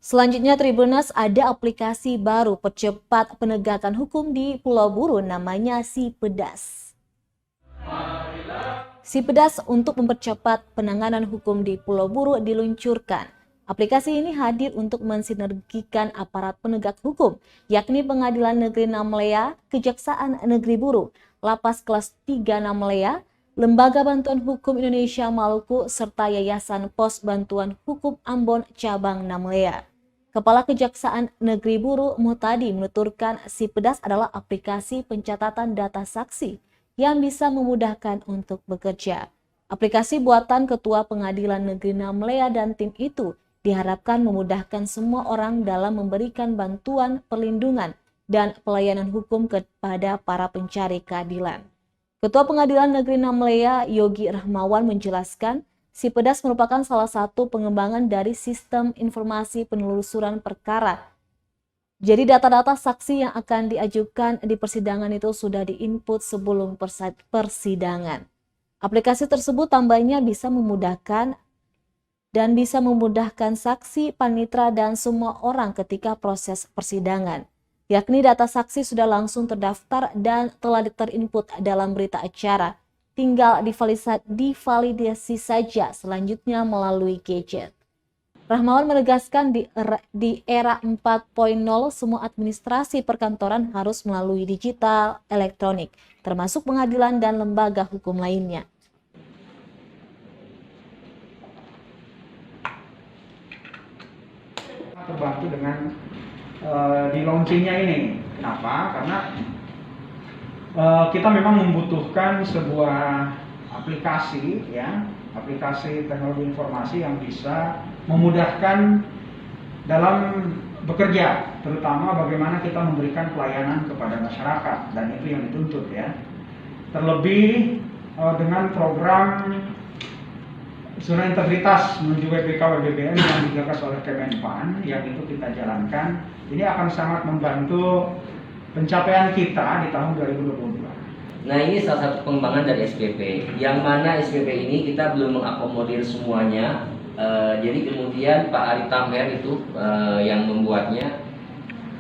Selanjutnya Tribuners, ada aplikasi baru percepat penegakan hukum di Pulau Buru namanya SiPedas. SiPedas untuk mempercepat penanganan hukum di Pulau Buru diluncurkan. Aplikasi ini hadir untuk mensinergikan aparat penegak hukum, yakni Pengadilan Negeri Namlea, Kejaksaan Negeri Buru, Lapas Kelas 3 Namlea, Lembaga Bantuan Hukum Indonesia Maluku, serta Yayasan Pos Bantuan Hukum Ambon Cabang Namlea. Kepala Kejaksaan Negeri Buru Muhtadi menuturkan SiPedas adalah aplikasi pencatatan data saksi yang bisa memudahkan untuk bekerja. Aplikasi buatan Ketua Pengadilan Negeri Namlea dan tim itu diharapkan memudahkan semua orang dalam memberikan bantuan, perlindungan, dan pelayanan hukum kepada para pencari keadilan. Ketua Pengadilan Negeri Namlea, Yogi Rahmawan, menjelaskan SiPedas merupakan salah satu pengembangan dari sistem informasi penelusuran perkara. Jadi data-data saksi yang akan diajukan di persidangan itu sudah diinput sebelum persidangan. Aplikasi tersebut tambahnya bisa memudahkan saksi, panitera, dan semua orang ketika proses persidangan. Yakni data saksi sudah langsung terdaftar dan telah terinput dalam berita acara. Tinggal divalidasi saja selanjutnya melalui gadget. Rahmawan menegaskan di era 4.0 semua administrasi perkantoran harus melalui digital elektronik, termasuk pengadilan dan lembaga hukum lainnya. Terbantu dengan di launchingnya ini. Kenapa? Karena kita memang membutuhkan sebuah aplikasi, ya, aplikasi teknologi informasi yang bisa memudahkan dalam bekerja, terutama bagaimana kita memberikan pelayanan kepada masyarakat, dan itu yang dituntut, ya. Terlebih dengan program zona integritas menuju WPK WBBM yang digagas oleh Kemenpan, yang itu kita jalankan, ini akan sangat membantu pencapaian kita di tahun 2022. Nah, ini salah satu pengembangan dari SPP, yang mana SPP ini kita belum mengakomodir semuanya. Jadi kemudian Pak Ari Tamer itu yang membuatnya.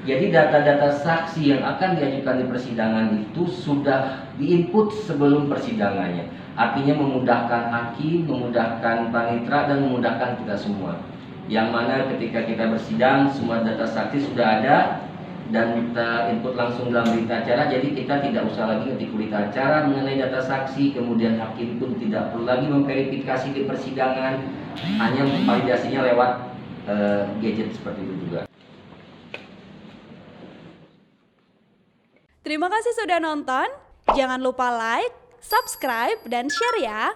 Jadi data-data saksi yang akan diajukan di persidangan itu sudah diinput sebelum persidangannya. Artinya memudahkan hakim, memudahkan panitera, dan memudahkan kita semua. Yang mana ketika kita bersidang, semua data saksi sudah ada dan kita input langsung dalam berita acara, jadi kita tidak usah lagi ngetik berita acara mengenai data saksi, kemudian hakim pun tidak perlu lagi memverifikasi di persidangan, hanya validasinya lewat gadget seperti itu juga. Terima kasih sudah nonton, jangan lupa like, subscribe, dan share ya!